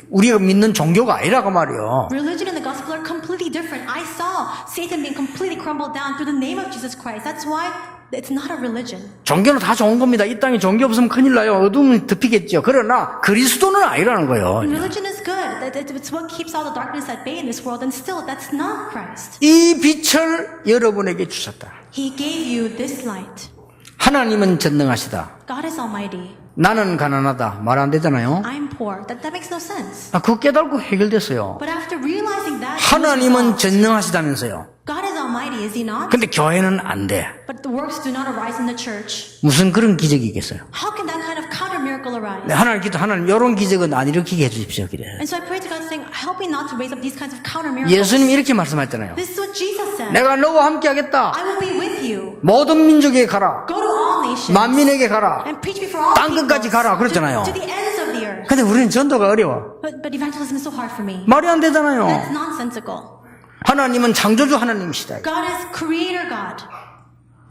우리가 믿는 종교가 아니라고 말이요. Religion and the gospel are completely different. I saw Satan being completely crumbled down through the name of Jesus Christ. That's why it's not a religion. 종교는 다 좋은 겁니다. 이 땅에 종교 없으면 큰일 나요. 어둠은 덮이겠죠. 그러나 그리스도는 아니라는 거예요. Religion is good. it's what keeps all the darkness at bay in this world, and still, that's not Christ. 이 빛을 여러분에게 주셨다. He gave you this light. 하나님은 전능하시다. God is almighty. 나는 가난하다. 말 안 되잖아요. I'm poor. That makes no sense. 그거 깨달고 해결됐어요. But after realizing that, 하나님은 전능하시다면서요. God is almighty, is he not? 근데 교회는 안 돼. But the works do not arise in the church. 무슨 그런 기적이 있겠어요? How can that kind of counter miracle arise? 네, 하나님 이런 기적은 안 일으키게 해주십시오. 그래. And so I pray to God saying, help me not to raise up these kinds of counter miracles. 예수님 이렇게 말씀하셨잖아요. This is what Jesus said. 내가 너와 함께 하겠다. I will be with you. 모든 민족에게 가라. Go to all nations. 만민에게 가라. And preach before all 땅 peoples. 끝까지 가라. 그랬잖아요. To the ends of the earth. 근데 우리는 전도가 어려워. But evangelism is so hard for me. 말이 안 되잖아요. That's nonsensical. 하나님은 창조주 하나님이시다. God is creator God.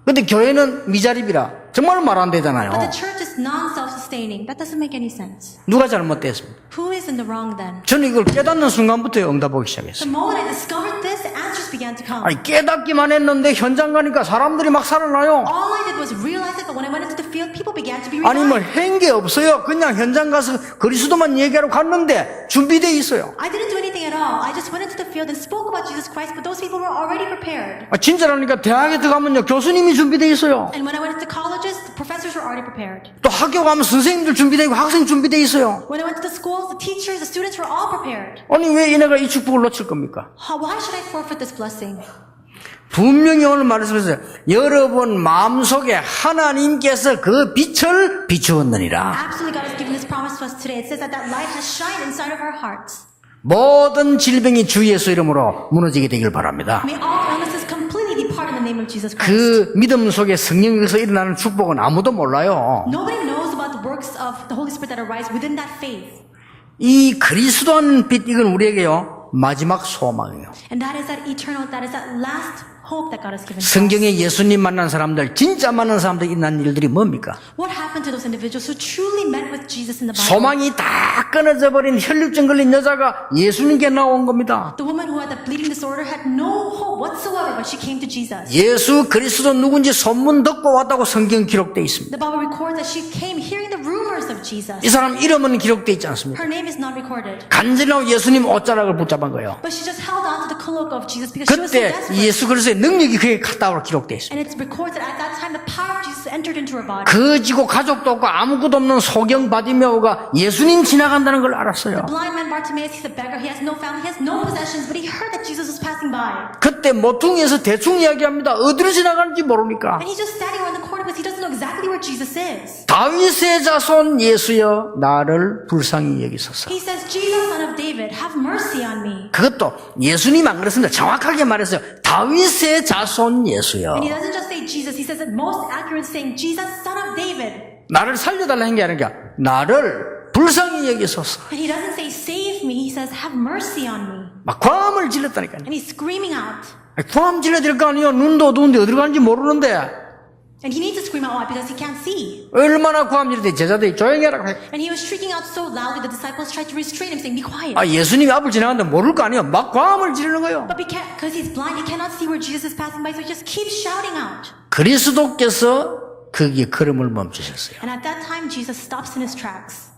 근데 교회는 미자립이라 정말 말 안 되잖아요. But the church is non-self-sustaining. That doesn't make any sense. 누가 잘못됐습니까? Who is in the wrong then? 저는 이걸 깨닫는 순간부터 응답하기 시작했어요. The moment I discovered this, answers began to come. 아니 깨닫기만 했는데 현장 가니까 사람들이 막 살아나요. All I did was realize it, but when I went into the field, people began to be 아니 뭐 revived. 한 게 없어요. 그냥 현장 가서 그리스도만 얘기하러 갔는데 준비되어 있어요. I didn't do anything at all. I just went into the field and spoke about Jesus Christ, but those people were already prepared. 진짜라니까 대학에 들어가면요 교수님이 준비되어 있어요. And when I went into colleges, the professors were already prepared. 또 학교 가면 선생님들 준비되어 있고 학생 준비되어 있어요. When I went to the schools, the teachers, the students were all prepared. 아니 왜 얘네가 이 축복을 놓칠 겁니까? Why should I forfeit this blessing? 분명히 오늘 말씀하셨어요. 여러분 마음속에 하나님께서 그 빛을 비추었느니라. Absolutely, God has given this promise to us today. It says that that light has shined inside of our hearts. 모든 질병이 주 예수 이름으로 무너지게 되길 바랍니다. May all illnesses completely depart in the name of Jesus Christ. 그 믿음 속에 성령에서 일어나는 축복은 아무도 몰라요. Nobody knows about the works of the Holy Spirit that arise within that faith. 이 그리스도한 빛 이건 우리에게요 마지막 소망이에요. And that is that eternal, that is that last hope that God has given to us. 성경에 예수님 만난 사람들 진짜 만난 사람들 일어난 일들이 뭡니까? What happened to those individuals who truly met with Jesus in the Bible? 소망이 다 끊어져 버린 혈류증 걸린 여자가 예수님께 나온 겁니다. The woman who had the bleeding disorder had no hope whatsoever, but she came to Jesus. 예수 그리스도 누군지 소문 듣고 왔다고 성경 기록되어 있습니다. The Bible records that she came hearing the rumors of Jesus. 이 사람 이름은 기록되어 있지 않습니까? Her name is not recorded. 간절하고 예수님 옷자락을 붙잡은 거예요. But she just held on to the cloak of Jesus because she was so 그때 desperate. 예수 그리스도의 능력이 그에게 갔다고 기록되어 있습니다. And it's recorded that at that time the power of Jesus entered into her body. 거지고 가족도 없고 아무것도 없는 소경 바디메오가 예수님 지나간다는 걸 알았어요. Blind man Bartimaeus, he's a beggar. He has no family. He has no possessions. But he heard that Jesus was passing by. 그때 모퉁이에서 대충 이야기합니다. 어디로 지나가는지 모르니까. And he's just standing around the corner because he doesn't know exactly where Jesus is. 다윗의 자손 예수여 나를 불쌍히 여기소서. He says, Jesus, son of David, have mercy on me. 그것도 예수님 안 그랬습니다. 정확하게 말했어요. 다윗의 자손 예수여. And he doesn't just say Jesus. He says it most accurate, saying, Jesus, son of David. 나를 살려달라는 게 아니라 나를 불쌍히 여기소서. And he doesn't say, save me. He says, have mercy on me. 막 광음을 질렀다니까요. And he's screaming out. 광음 질러야 될 거 아니에요. 눈도 어두운데 어디로 가는지 모르는데. And he needs to scream out loud because he can't see. 얼마나 광음 질렀대. 제자들이 조용히 하라고 해. And he was shrieking out so loudly, the disciples tried to restrain him, saying, be quiet. 예수님이 앞을 지나가는데 모를 거 아니에요. 막 광음을 지르는 거예요. But because he's blind, he cannot see where Jesus is passing by, so he just keeps shouting out. 그리스도께서 거기에 걸음을 멈추셨어요. And at that time, Jesus stops in his tracks.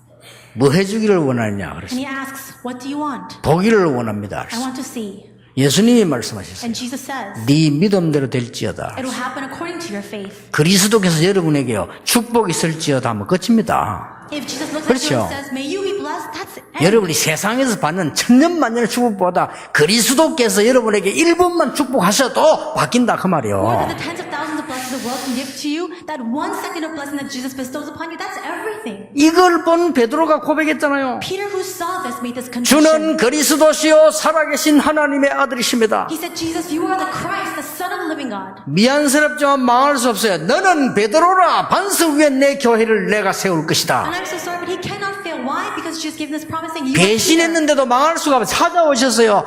뭐 해주기를 원하느냐 And 그랬어요. he asks, what do you want? 보기를 원합니다. I 그랬어요. want to see. 예수님이 말씀하셨어요. And Jesus says, 네 믿음대로 될지어다. it will happen according to your faith. 그리스도께서 여러분에게요 축복이 있을지어다 하면 끝입니다. If Jesus looks at you 그렇죠. and says, may you be blessed, that's it. 여러분이 세상에서 받는 천년만년의 축복보다 그리스도께서 여러분에게 1분만 축복하셔도 바뀐다 그 More 말이에요. than the tens of thousands of blessings the world can give to you, that 1 second of blessing that Jesus bestows upon you, that's everything. 이걸 본 베드로가 고백했잖아요. Peter, who saw this, made this confession. 주는 그리스도시요 살아계신 하나님의 아들이십니다. He said, Jesus, you are the Christ, the Son of the living God. 미안스럽지만 망할 수 없어요. 너는 베드로라 반석 위에 내 교회를 내가 세울 것이다. And I'm so sorry, but he cannot fail. Why? Because Jesus gave this promise saying, you are Peter. 배신했는데도 망할 수가 없어요. 찾아오셨어요.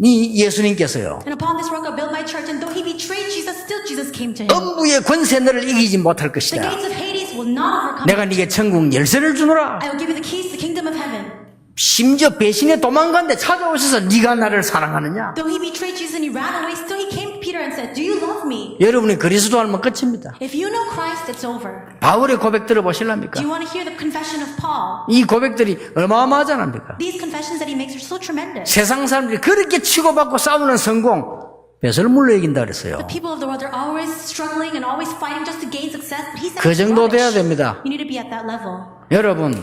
이 예수님께서요. And upon this rock I'll build my church. And though he betrayed Jesus, still Jesus came to him. 음부의 권세 너를 이기지 못할 The 것이다. gates of Hades will not overcome 내가 you. 네게 천국 열쇠를 주노라. I will give you the keys to the kingdom of heaven. 심지어 배신에 도망갔는데 찾아오셔서 네가 나를 사랑하느냐? Though he betrayed Jesus and he ran away, still he came to Peter and said, do you love me? 여러분이 그리스도 알면 끝입니다. If you know Christ, it's over. 바울의 고백 들어보실랍니까? Do you want to hear the confession of Paul? 이 고백들이 어마어마하지 않습니까? These confessions that he makes are so tremendous. 세상 사람들이 그렇게 치고받고 싸우는 성공 벼슬 물러 이긴다 그랬어요. The people of the world are always struggling and always fighting just to gain success, but he said 그 it's 정도 돼야 rubbish. 됩니다. You need to be at that level. 여러분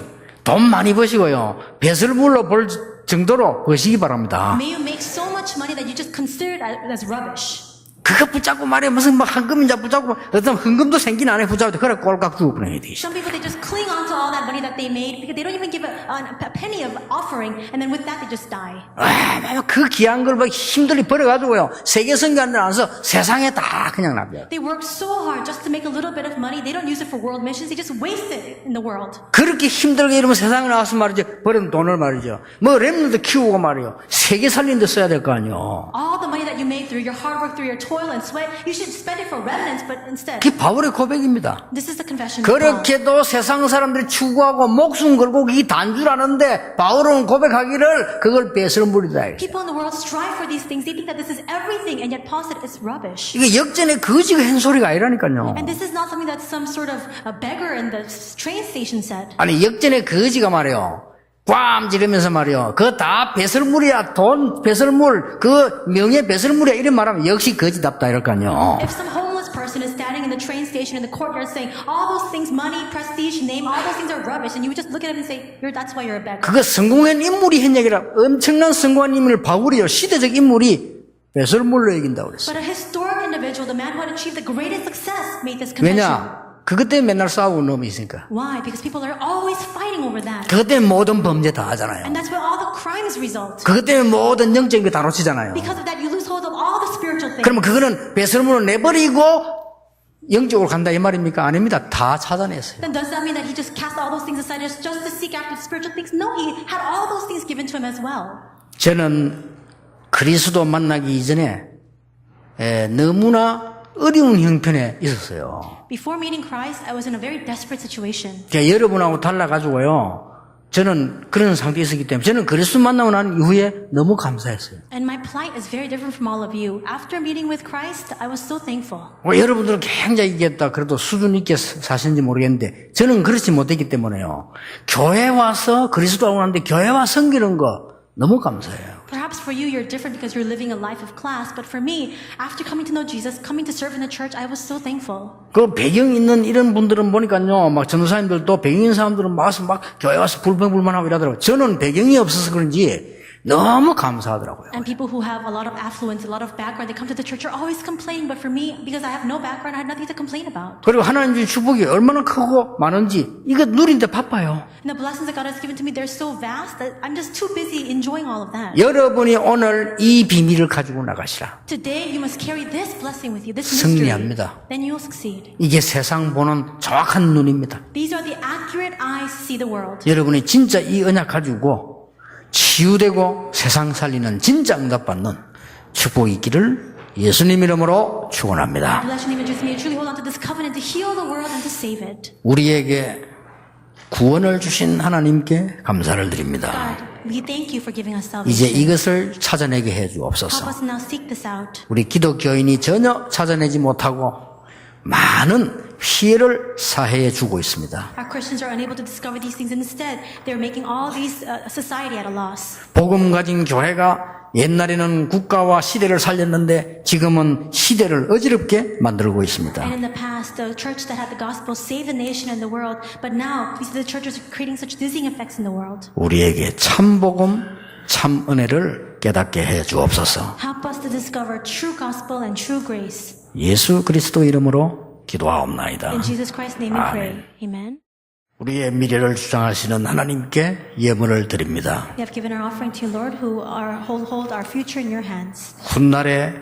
돈 많이 버시고요. 벼슬 물러 볼 정도로 버시기 바랍니다. May you make so much money that you just consider it as rubbish. 그거 붙잡고 말이야 무슨 막 황금인자 붙잡고 어떤 흥금도 생긴 안에 붙잡고 그래 꼴깍 주고 그러는 게 Some people, they just cling on to all that money that they made because they don't even give a penny of offering, and then with that they just die. 그 귀한 걸 막 힘들게 벌어가지고요. 세계 선교하는 안서 세상에 다 그냥 납니다. They work so hard just to make a little bit of money. They don't use it for world missions. They just waste it in the world. 그렇게 힘들게 이러면 세상에 나와서 말이죠. 버린 돈을 말이죠. 뭐 랩런도 키우고 말이요. 세계 살린 데 써야 될 거 아니요. All the money that you made through your hard work, through your toil and sweat, you should spend it for remnants, but instead, 그게 바울의 고백입니다. this is the confession of Paul. 그렇게도 세상 사람들이 추구하고 목숨 걸고 이 단주라는데 바울은 고백하기를 그걸 뺏을 물이다. People in the world strive for these things. They think that this is everything, and yet Paul said it's rubbish. 이게 역전의 거지가 한 소리가 아니라니까요. And this is not something that some sort of a beggar in the train station said. 아니 역전의 거지가 말이요. 꽝 지르면서 말이요. 그거 다 배설물이야. 돈 배설물. 그 명예 배설물이야. 이런 말하면 역시 거지답다 이럴 거 아니요. If some homeless person is standing in the train station in the courtyard saying all those things, money, prestige, name, all those things are rubbish, and you would just look at him and say, that's why you're a beggar. 그거 성공한 인물이 한 얘기라. 엄청난 성공한 인물 바울이요. 시대적 인물이 배설물로 이긴다고 그랬어요. But a historic individual, the man who had achieved the greatest success, made this confession. 왜냐? 그것 때문에 맨날 싸우고 놈이 있으니까. Why? Because people are always fighting over that. 그것 때문에 모든 범죄 다 하잖아요. And that's where all the crimes result. 그것 때문에 모든 영적인 거 다 놓치잖아요. Because of that, you lose hold of all the spiritual things. 그러면 그거는 배설물을 내버리고 영적으로 간다 이 말입니까? 아닙니다. 다 찾아냈어요. Then does that mean that he just cast all those things aside just to seek after spiritual things? No, he had all those things given to him as well. 저는 그리스도 만나기 이전에 너무나 어려운 형편에 있었어요. Before meeting Christ, I was in a very desperate situation. 여러분하고 달라가지고요. 저는 그런 상태에 있었기 때문에 저는 그리스도 만나고 난 이후에 너무 감사했어요. And my plight is very different from all of you. After meeting with Christ, I was so thankful. 여러분들은 굉장히 이겼다. 그래도 수준 있게 사시는지 모르겠는데 저는 그렇지 못했기 때문에요. 교회 와서 그리스도하고 나는데 교회 와 섬기는 거 너무 감사해요. Perhaps for you, you're different because you're living a life of class. But for me, after coming to know Jesus, coming to serve in the church, I was so thankful. 그 배경 있는 이런 분들은 보니까요, 막 전도사님들도 배경 있는 사람들은 막 교회 와서 불평불만하고 이러더라고요. 저는 배경이 없어서 그런지 너무 감사하더라고요. And people who have a lot of affluence, a lot of background, they come to the church are always complaining. But for me, because I have no background, I had nothing to complain about. 그리고 하나님 주신 축복이 얼마나 크고 많은지 이거 누리는데 바빠요. And the blessings that God has given to me, they're so vast that I'm just too busy enjoying all of that. 여러분이 오늘 이 비밀을 가지고 나가시라. Today, you must carry this blessing with you, this mystery. 승리합니다. Then you'll succeed. 이게 세상 보는 정확한 눈입니다. These are the accurate eyes to see the world. 여러분이 진짜 이 언약 가지고 치유되고 세상 살리는 진짜 응답받는 축복이 있기를 예수님 이름으로 축원합니다. Bless your name and just may you truly hold on to this covenant to heal the world and to save it. 우리에게 구원을 주신 하나님께 감사를 드립니다. God, we thank you for giving us 이제 salvation. 이것을 찾아내게 해 Help 주옵소서. us now seek this out. 우리 기독교인이 전혀 찾아내지 못하고 많은 피해를 사회에 주고 있습니다. Our Christians are unable to discover these things. Instead, they're making all these society at a loss. 복음 가진 교회가 옛날에는 국가와 시대를 살렸는데 지금은 시대를 어지럽게 만들고 있습니다. And in the past, the church that had the gospel saved the nation and the world. But now, we see the churches are creating such dizzying effects in the world. 우리에게 참 복음, 참 은혜를 깨닫게 해 주옵소서. Help us to discover true gospel and true grace. 예수 그리스도 이름으로 기도하옵나이다. In Jesus Christ's name we pray. Amen. 우리의 미래를 주장하시는 하나님께 예물을 드립니다. We have given our offering to you, Lord, who hold our future in your hands. 훗날에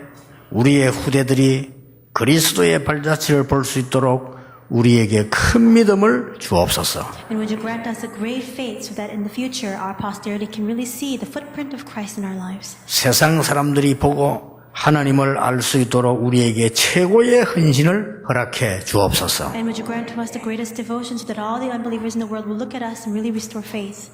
우리의 후대들이 그리스도의 발자취를 볼 수 있도록 우리에게 큰 믿음을 주옵소서. And would you grant us a great faith so that in the future our posterity can really see the footprint of Christ in our lives. 세상 사람들이 보고 하나님을 알 수 있도록 우리에게 최고의 헌신을 허락해 주옵소서. And would you grant to us the greatest devotion so that all the unbelievers in the world will look at us and really restore faith.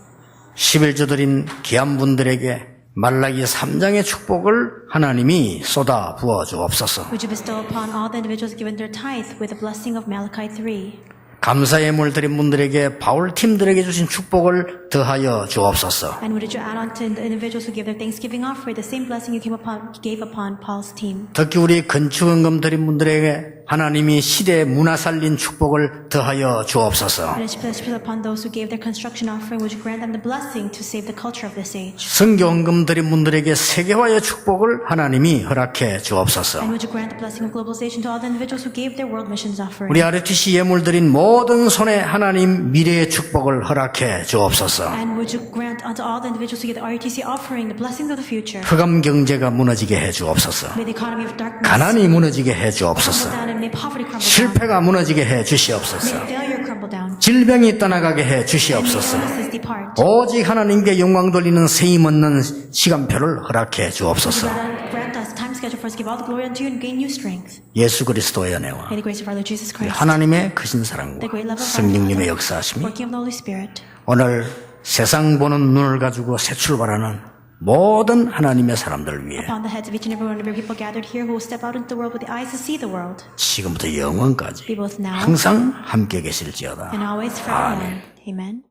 11조 드린 귀한 분들에게 말라기 3장의 축복을 하나님이 쏟아 부어 주옵소서. Would you bestow upon all the individuals given their tithe with the blessing of Malachi 3? 감사의 물 드린 분들에게 바울 팀들에게 주신 축복을 더하여 주옵소서. And would you add on to the individuals who gave their Thanksgiving offering the same blessing you gave upon Paul's team? 특히 우리 건축원금 드린 분들에게 하나님이 시대 문화 살린 축복을 더하여 주옵소서. And especially upon those who gave their construction offering, would you grant them the blessing to save the culture of this age? 선교원금 드린 분들에게 세계화의 축복을 하나님이 허락해 주옵소서. And would you grant the blessing of globalization to all the individuals who gave their world missions offering? 우리 RTC 예물 드린 모든 손에 하나님 미래의 축복을 허락해 주옵소서. And would you grant unto all the individuals who give the RTC offering the blessings of the future? 흑암 경제가 무너지게 해 주옵소서. May the economy of darkness 가난이 무너지게 해 crumble 주옵소서. down and may poverty crumble down. 실패가 무너지게 해 주시옵소서. May failure crumble down. 질병이 떠나가게 해 And may 주시옵소서. illnesses depart. 오직 하나님께 영광 돌리는 세임 얻는 시간표를 허락해 주옵소서. Grant us time schedule for us to give all the glory unto you and gain new strength. 예수 그리스도의 은혜와 May the grace of our Lord Jesus Christ, 하나님의 크신 사랑과 the great love of our 성령님의 Father, 역사하심이 working of the Holy Spirit, 오늘 세상 보는 눈을 가지고 새 출발하는 모든 하나님의 사람들을 위해 upon the heads of each and every one of your people gathered here who will step out into the world with the eyes to see the world, 지금부터 영원까지 be both now 항상 함께 계실지어다. and always forevermore. Amen.